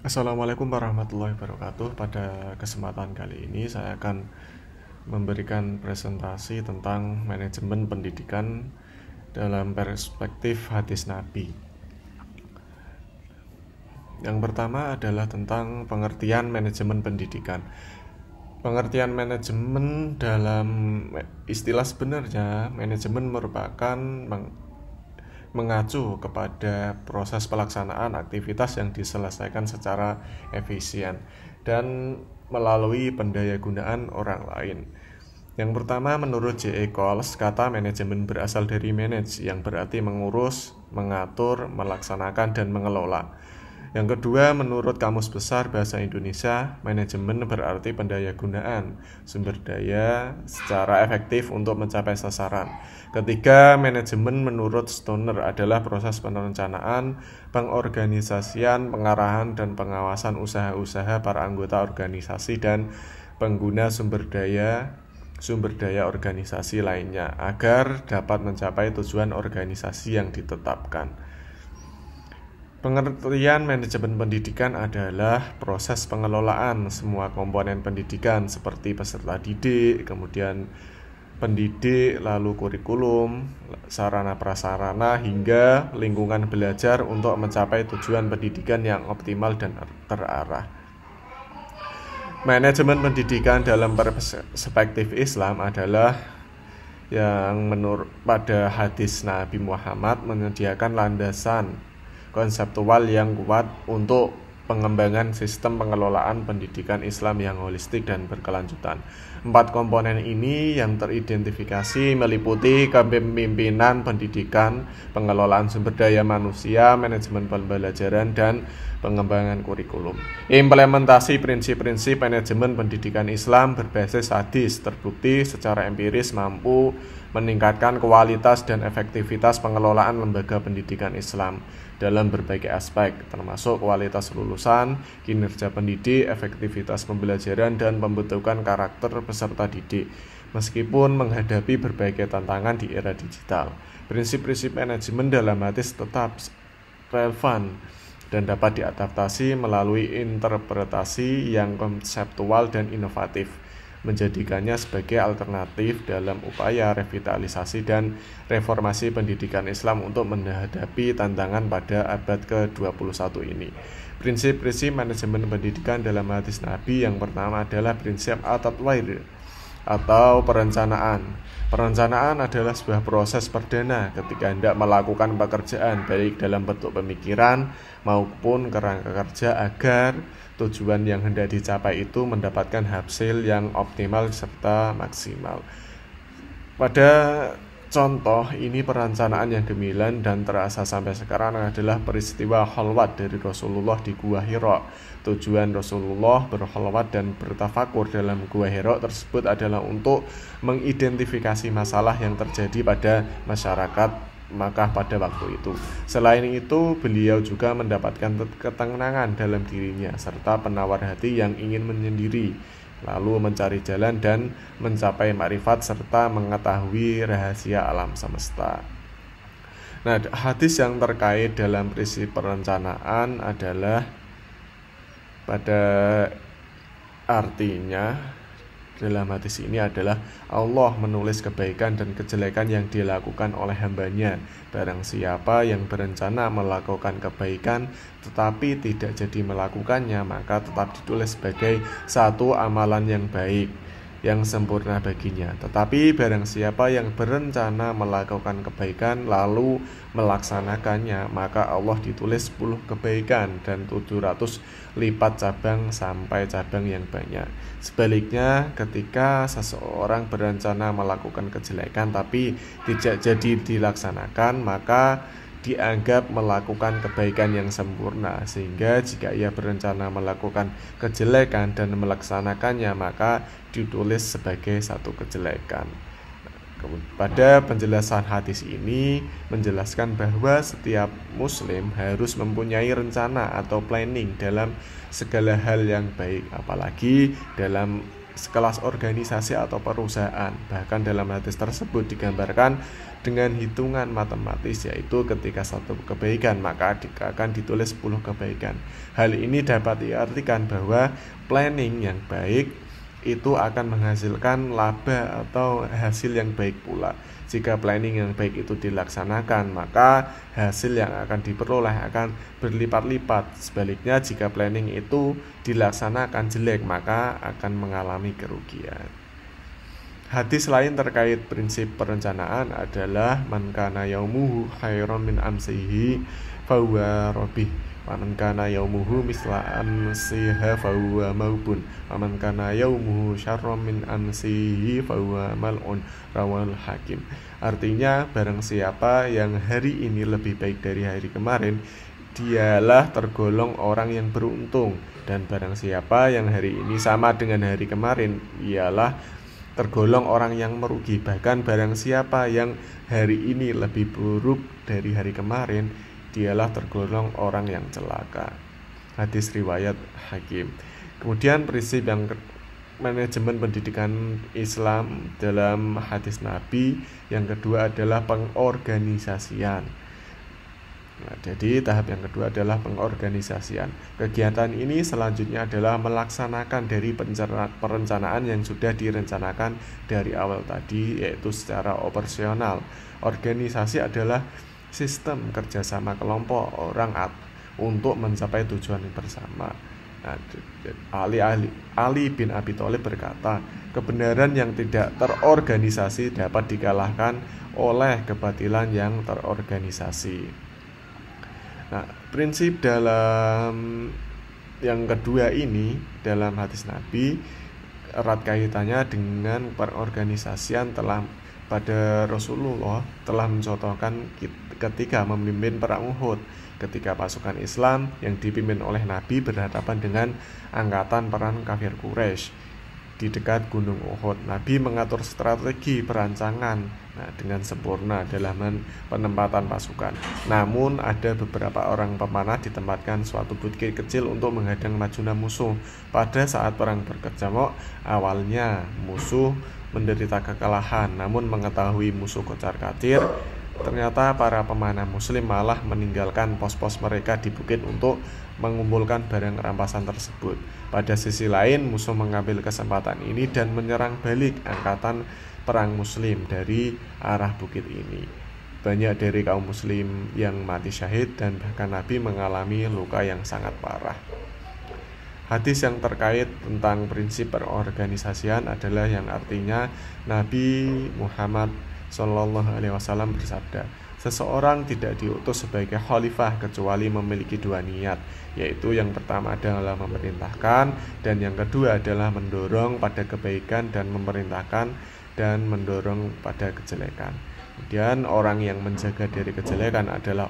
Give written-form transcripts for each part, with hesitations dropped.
Assalamualaikum warahmatullahi wabarakatuh. Pada kesempatan kali ini saya akan memberikan presentasi tentang manajemen pendidikan dalam perspektif hadis Nabi. Yang pertama adalah tentang pengertian manajemen pendidikan. Pengertian manajemen dalam istilah sebenarnya, manajemen merupakan mengacu kepada proses pelaksanaan aktivitas yang diselesaikan secara efisien dan melalui pendayagunaan orang lain. Yang pertama, menurut J.E. Coles, kata manajemen berasal dari manage, yang berarti mengurus, mengatur, melaksanakan, dan mengelola. Yang kedua, menurut Kamus Besar Bahasa Indonesia, manajemen berarti pendayagunaan sumber daya secara efektif untuk mencapai sasaran. Ketiga, manajemen menurut Stoner adalah proses perencanaan, pengorganisasian, pengarahan, dan pengawasan usaha-usaha para anggota organisasi dan pengguna sumber daya organisasi lainnya agar dapat mencapai tujuan organisasi yang ditetapkan. Pengertian manajemen pendidikan adalah proses pengelolaan semua komponen pendidikan seperti peserta didik, kemudian pendidik, lalu kurikulum, sarana prasarana hingga lingkungan belajar untuk mencapai tujuan pendidikan yang optimal dan terarah. Manajemen pendidikan dalam perspektif Islam adalah yang menurut pada hadis Nabi Muhammad menyediakan landasan konseptual yang kuat untuk pengembangan sistem pengelolaan pendidikan Islam yang holistik dan berkelanjutan. 4 komponen ini yang teridentifikasi meliputi kepemimpinan pendidikan, pengelolaan sumber daya manusia, manajemen pembelajaran, dan pengembangan kurikulum. Implementasi prinsip-prinsip manajemen pendidikan Islam berbasis hadis terbukti secara empiris mampu meningkatkan kualitas dan efektivitas pengelolaan lembaga pendidikan Islam dalam berbagai aspek, termasuk kualitas lulusan, kinerja pendidik, efektivitas pembelajaran, dan pembentukan karakter peserta didik, meskipun menghadapi berbagai tantangan di era digital. Prinsip-prinsip manajemen dalam hadis tetap relevan dan dapat diadaptasi melalui interpretasi yang konseptual dan inovatif, menjadikannya sebagai alternatif dalam upaya revitalisasi dan reformasi pendidikan Islam untuk menghadapi tantangan pada abad ke-21 ini. Prinsip-prinsip manajemen pendidikan dalam hadis Nabi yang pertama adalah prinsip at-tatwir atau perencanaan. Perencanaan adalah sebuah proses perdana ketika hendak melakukan pekerjaan baik dalam bentuk pemikiran maupun kerangka kerja agar tujuan yang hendak dicapai itu mendapatkan hasil yang optimal serta maksimal. Pada contoh ini perencanaan yang gemilang dan terasa sampai sekarang adalah peristiwa khalwat dari Rasulullah di Gua Hira. Tujuan Rasulullah berkhalwat dan bertafakur dalam Gua Hira tersebut adalah untuk mengidentifikasi masalah yang terjadi pada masyarakat Makkah pada waktu itu. Selain itu, beliau juga mendapatkan ketenangan dalam dirinya serta penawar hati yang ingin menyendiri, lalu mencari jalan dan mencapai makrifat serta mengetahui rahasia alam semesta. Nah, hadis yang terkait dalam prinsip perencanaan adalah pada artinya dalam hadis ini adalah Allah menulis kebaikan dan kejelekan yang dilakukan oleh hambanya. Barang siapa yang berencana melakukan kebaikan tetapi tidak jadi melakukannya, maka tetap ditulis sebagai satu amalan yang baik, yang sempurna baginya. Tetapi barang siapa yang berencana melakukan kebaikan lalu melaksanakannya, maka Allah ditulis 10 kebaikan dan 700 lipat cabang sampai cabang yang banyak. Sebaliknya, ketika seseorang berencana melakukan kejelekan tapi tidak jadi dilaksanakan, maka dianggap melakukan kebaikan yang sempurna, sehingga jika ia berencana melakukan kejelekan dan melaksanakannya, maka ditulis sebagai satu kejelekan. Pada penjelasan hadis ini menjelaskan bahwa setiap muslim harus mempunyai rencana atau planning dalam segala hal yang baik, apalagi dalam sekelas organisasi atau perusahaan. Bahkan dalam hadis tersebut digambarkan dengan hitungan matematis, yaitu ketika satu kebaikan maka akan ditulis 10 kebaikan. Hal ini dapat diartikan bahwa planning yang baik itu akan menghasilkan laba atau hasil yang baik pula. Jika planning yang baik itu dilaksanakan, maka hasil yang akan diperoleh akan berlipat-lipat. Sebaliknya, jika planning itu dilaksanakan jelek, maka akan mengalami kerugian. Hadis lain terkait prinsip perencanaan adalah man kana yaumuhu khairan min amsihi fahuwa robih, wa man kana yaumuhu misla amsiha fahuwa maubun, wa man kana yaumuhu syarran min amsihi fahuwa mal'un, rawal Hakim. Artinya, barang siapa yang hari ini lebih baik dari hari kemarin, dialah tergolong orang yang beruntung, dan barang siapa yang hari ini sama dengan hari kemarin, ialah tergolong orang yang merugi. Bahkan barang siapa yang hari ini lebih buruk dari hari kemarin, dialah tergolong orang yang celaka. Hadis riwayat Hakim. Kemudian prinsip yang manajemen pendidikan Islam dalam hadis Nabi yang kedua adalah pengorganisasian. Nah, jadi tahap yang kedua adalah pengorganisasian. Kegiatan ini selanjutnya adalah melaksanakan dari perencanaan yang sudah direncanakan dari awal tadi, yaitu secara operasional. Organisasi adalah sistem kerjasama kelompok orang untuk mencapai tujuan yang bersama. Nah, Ali bin Abi Thalib berkata, kebenaran yang tidak terorganisasi dapat dikalahkan oleh kebatilan yang terorganisasi. Nah, prinsip dalam yang kedua ini dalam hadis Nabi erat kaitannya dengan perorganisasian pada Rasulullah telah mencontohkan ketika memimpin perang Uhud, ketika pasukan Islam yang dipimpin oleh Nabi berhadapan dengan angkatan perang kafir Quraisy di dekat Gunung Uhud. Nabi mengatur strategi perancangan dengan sempurna dalam penempatan pasukan. Namun ada beberapa orang pemanah ditempatkan suatu bukit kecil untuk menghadang majunya musuh. Pada saat perang berkecamuk, awalnya musuh menderita kekalahan, namun mengetahui musuh kocar-kacir, ternyata para pemanah muslim malah meninggalkan pos-pos mereka di bukit untuk mengumpulkan barang rampasan tersebut. Pada sisi lain, musuh mengambil kesempatan ini dan menyerang balik angkatan perang muslim dari arah bukit ini. Banyak dari kaum muslim yang mati syahid dan bahkan Nabi mengalami luka yang sangat parah. Hadis yang terkait tentang prinsip perorganisasian adalah yang artinya Nabi Muhammad SAW bersabda, seseorang tidak diutus sebagai khalifah kecuali memiliki dua niat, yaitu yang pertama adalah memerintahkan dan yang kedua adalah mendorong pada kebaikan dan memerintahkan dan mendorong pada kejelekan. Kemudian orang yang menjaga dari kejelekan adalah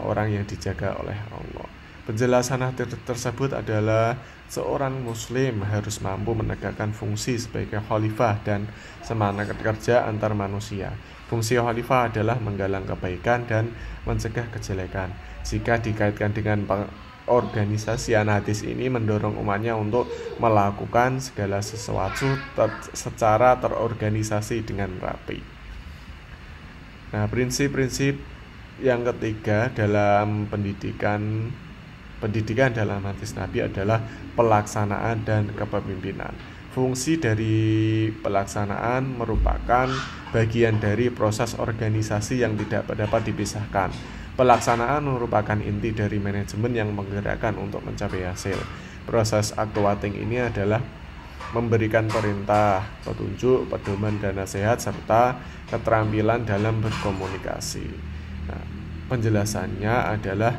orang yang dijaga oleh Allah. Penjelasan hadis tersebut adalah seorang muslim harus mampu menegakkan fungsi sebagai khalifah dan semangat kerja antar manusia. Fungsi khalifah adalah menggalang kebaikan dan mencegah kejelekan. Jika dikaitkan dengan organisasi, hadis ini mendorong umatnya untuk melakukan segala sesuatu secara terorganisasi dengan rapi. Nah, prinsip-prinsip yang ketiga dalam pendidikan dalam hadis Nabi adalah pelaksanaan dan kepemimpinan. Fungsi dari pelaksanaan merupakan bagian dari proses organisasi yang tidak dapat dipisahkan. Pelaksanaan merupakan inti dari manajemen yang menggerakkan untuk mencapai hasil. Proses actuating ini adalah memberikan perintah, petunjuk, pedoman dan nasihat serta keterampilan dalam berkomunikasi. Nah, penjelasannya adalah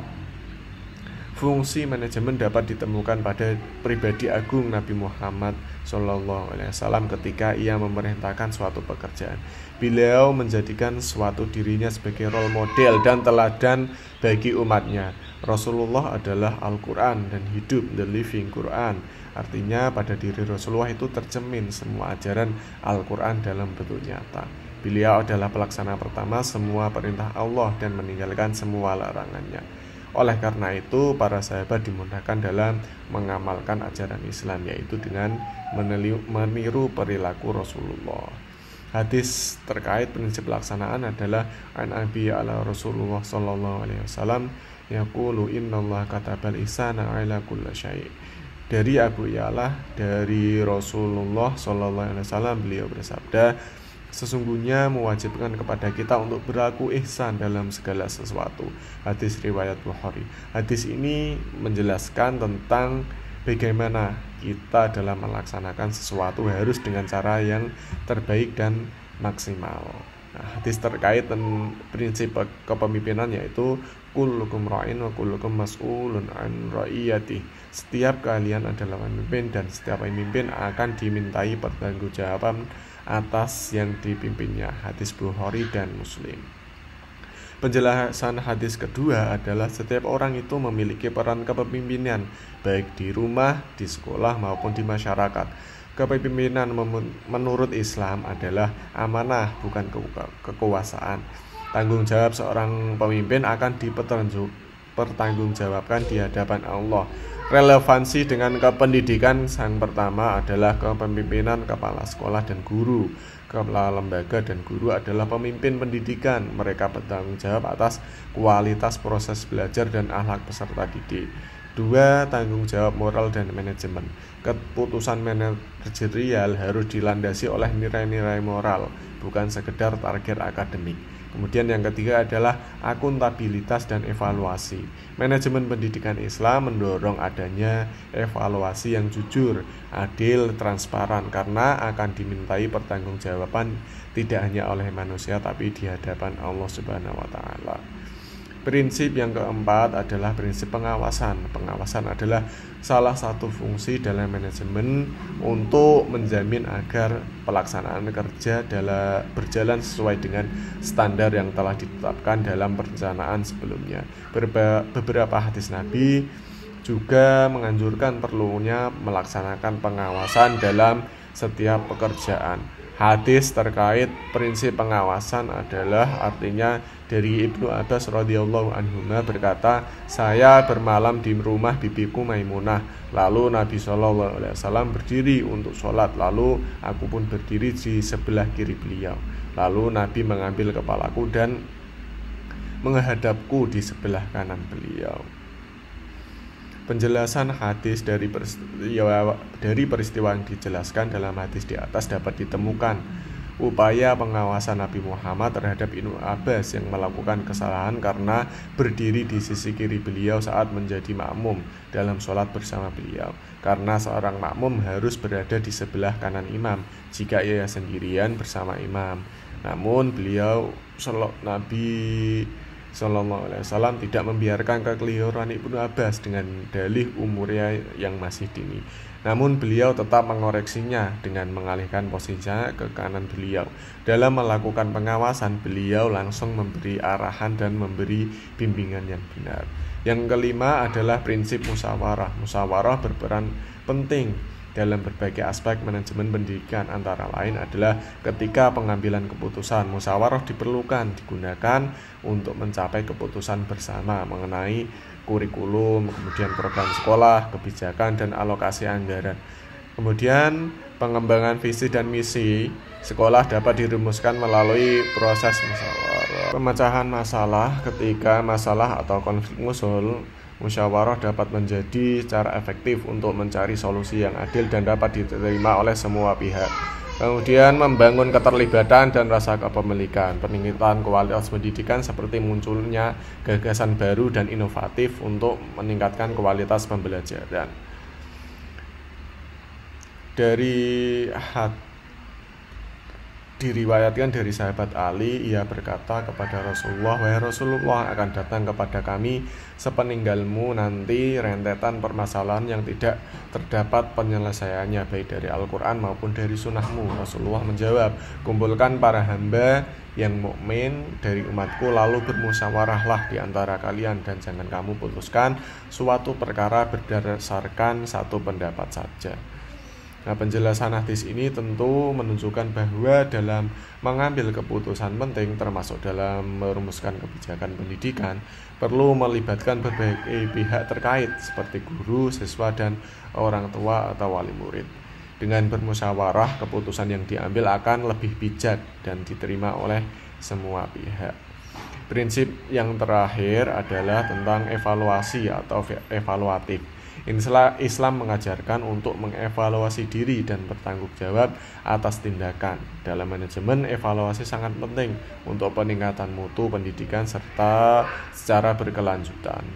fungsi manajemen dapat ditemukan pada pribadi agung Nabi Muhammad SAW ketika ia memerintahkan suatu pekerjaan. Beliau menjadikan suatu dirinya sebagai role model dan teladan bagi umatnya. Rasulullah adalah Al-Quran dan hidup, the living Quran. Artinya pada diri Rasulullah itu tercermin semua ajaran Al-Quran dalam bentuk nyata. Beliau adalah pelaksana pertama semua perintah Allah dan meninggalkan semua larangannya. Oleh karena itu, para sahabat dimudahkan dalam mengamalkan ajaran Islam, yaitu dengan meniru perilaku Rasulullah. Hadis terkait prinsip pelaksanaan adalah an Abi ala Rasulullah sallallahu alaihi wasallam yaqulu innallaha katabal ihsana ala kulli syai'. Dari Abu Ya'la dari Rasulullah sallallahu alaihi wasallam, beliau bersabda, sesungguhnya mewajibkan kepada kita untuk berlaku ihsan dalam segala sesuatu. Hadis riwayat Bukhari. Hadis ini menjelaskan tentang bagaimana kita dalam melaksanakan sesuatu harus dengan cara yang terbaik dan maksimal. Nah, hadis terkait dengan prinsip kepemimpinan yaitu kullukum ra'in wa kullukum mas'ulun an ra'iyati. Setiap kalian adalah pemimpin dan setiap pemimpin akan dimintai pertanggungjawaban atas yang dipimpinnya. Hadis Bukhari dan Muslim. Penjelasan hadis kedua adalah setiap orang itu memiliki peran kepemimpinan, baik di rumah, di sekolah, maupun di masyarakat. Kepemimpinan menurut Islam adalah amanah, bukan kekuasaan. Tanggung jawab seorang pemimpin akan dipertanggungjawabkan di hadapan Allah. Relevansi dengan kependidikan yang pertama adalah kepemimpinan kepala sekolah dan guru. Kepala lembaga dan guru adalah pemimpin pendidikan. Mereka bertanggung jawab atas kualitas proses belajar dan akhlak peserta didik. 2. Tanggung jawab moral dan manajemen. Keputusan manajerial harus dilandasi oleh nilai-nilai moral, bukan sekedar target akademik. Kemudian yang ketiga adalah akuntabilitas dan evaluasi. Manajemen pendidikan Islam mendorong adanya evaluasi yang jujur, adil, transparan, karena akan dimintai pertanggungjawaban tidak hanya oleh manusia tapi di hadapan Allah Subhanahu wa taala. Prinsip yang keempat adalah prinsip pengawasan. Pengawasan adalah salah satu fungsi dalam manajemen untuk menjamin agar pelaksanaan kerja berjalan sesuai dengan standar yang telah ditetapkan dalam perencanaan sebelumnya. Beberapa hadis Nabi juga menganjurkan perlunya melaksanakan pengawasan dalam setiap pekerjaan. Hadis terkait prinsip pengawasan adalah artinya dari Ibnu Abbas radhiyallahu anhuma berkata, saya bermalam di rumah bibiku Maimunah, lalu Nabi SAW berdiri untuk sholat, lalu aku pun berdiri di sebelah kiri beliau, lalu Nabi mengambil kepalaku dan menghadapku di sebelah kanan beliau. Penjelasan hadis dari peristiwa yang dijelaskan dalam hadis di atas dapat ditemukan upaya pengawasan Nabi Muhammad terhadap Ibnu Abbas yang melakukan kesalahan karena berdiri di sisi kiri beliau saat menjadi makmum dalam sholat bersama beliau, karena seorang makmum harus berada di sebelah kanan imam jika ia sendirian bersama imam. Namun Nabi Sallallahu Alaihi Wasallam tidak membiarkan kekeliruan Ibnu Abbas dengan dalih umurnya yang masih dini. Namun beliau tetap mengoreksinya dengan mengalihkan posisinya ke kanan beliau. Dalam melakukan pengawasan, beliau langsung memberi arahan dan memberi bimbingan yang benar. Yang kelima adalah prinsip musyawarah. Musyawarah berperan penting dalam berbagai aspek manajemen pendidikan, antara lain adalah ketika pengambilan keputusan. Musyawarah digunakan untuk mencapai keputusan bersama mengenai kurikulum, kemudian program sekolah, kebijakan, dan alokasi anggaran. Kemudian pengembangan visi dan misi sekolah dapat dirumuskan melalui proses musyawarah. Pemecahan masalah ketika masalah atau konflik muncul, musyawarah dapat menjadi cara efektif untuk mencari solusi yang adil dan dapat diterima oleh semua pihak. Kemudian membangun keterlibatan dan rasa kepemilikan, peningkatan kualitas pendidikan seperti munculnya gagasan baru dan inovatif untuk meningkatkan kualitas pembelajaran. Diriwayatkan dari sahabat Ali, ia berkata kepada Rasulullah, wahai Rasulullah, akan datang kepada kami sepeninggalmu nanti rentetan permasalahan yang tidak terdapat penyelesaiannya baik dari Al-Quran maupun dari sunnahmu. Rasulullah menjawab, kumpulkan para hamba yang mukmin dari umatku lalu bermusyawarahlah di antara kalian dan jangan kamu putuskan suatu perkara berdasarkan satu pendapat saja. Nah, penjelasan hadis ini tentu menunjukkan bahwa dalam mengambil keputusan penting termasuk dalam merumuskan kebijakan pendidikan perlu melibatkan berbagai pihak terkait seperti guru, siswa, dan orang tua atau wali murid. Dengan bermusyawarah, keputusan yang diambil akan lebih bijak dan diterima oleh semua pihak. Prinsip yang terakhir adalah tentang evaluasi atau evaluatif. Islam mengajarkan untuk mengevaluasi diri dan bertanggung jawab atas tindakan. Dalam manajemen, evaluasi sangat penting untuk peningkatan mutu pendidikan serta secara berkelanjutan.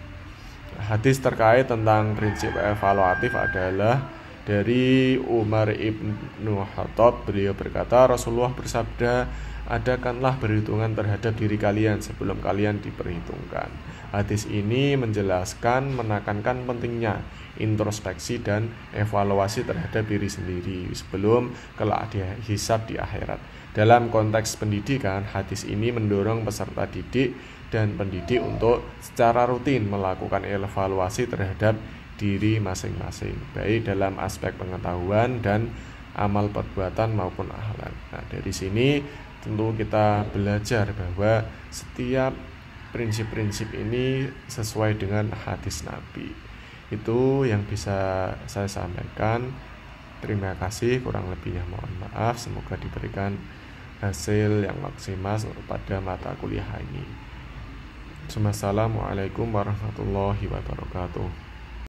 Hadis terkait tentang prinsip evaluatif adalah dari Umar ibnu Khattab. Beliau berkata, Rasulullah bersabda, adakanlah perhitungan terhadap diri kalian sebelum kalian diperhitungkan. Hadis ini menjelaskan, menekankan pentingnya introspeksi dan evaluasi terhadap diri sendiri sebelum kelak dihisab di akhirat. Dalam konteks pendidikan, hadis ini mendorong peserta didik dan pendidik untuk secara rutin melakukan evaluasi terhadap diri masing-masing, baik dalam aspek pengetahuan dan amal perbuatan maupun akhlak. Nah, dari sini tentu kita belajar bahwa setiap prinsip-prinsip ini sesuai dengan hadis Nabi. Itu yang bisa saya sampaikan. Terima kasih, kurang lebihnya mohon maaf. Semoga diberikan hasil yang maksimal pada mata kuliah ini. Assalamualaikum warahmatullahi wabarakatuh.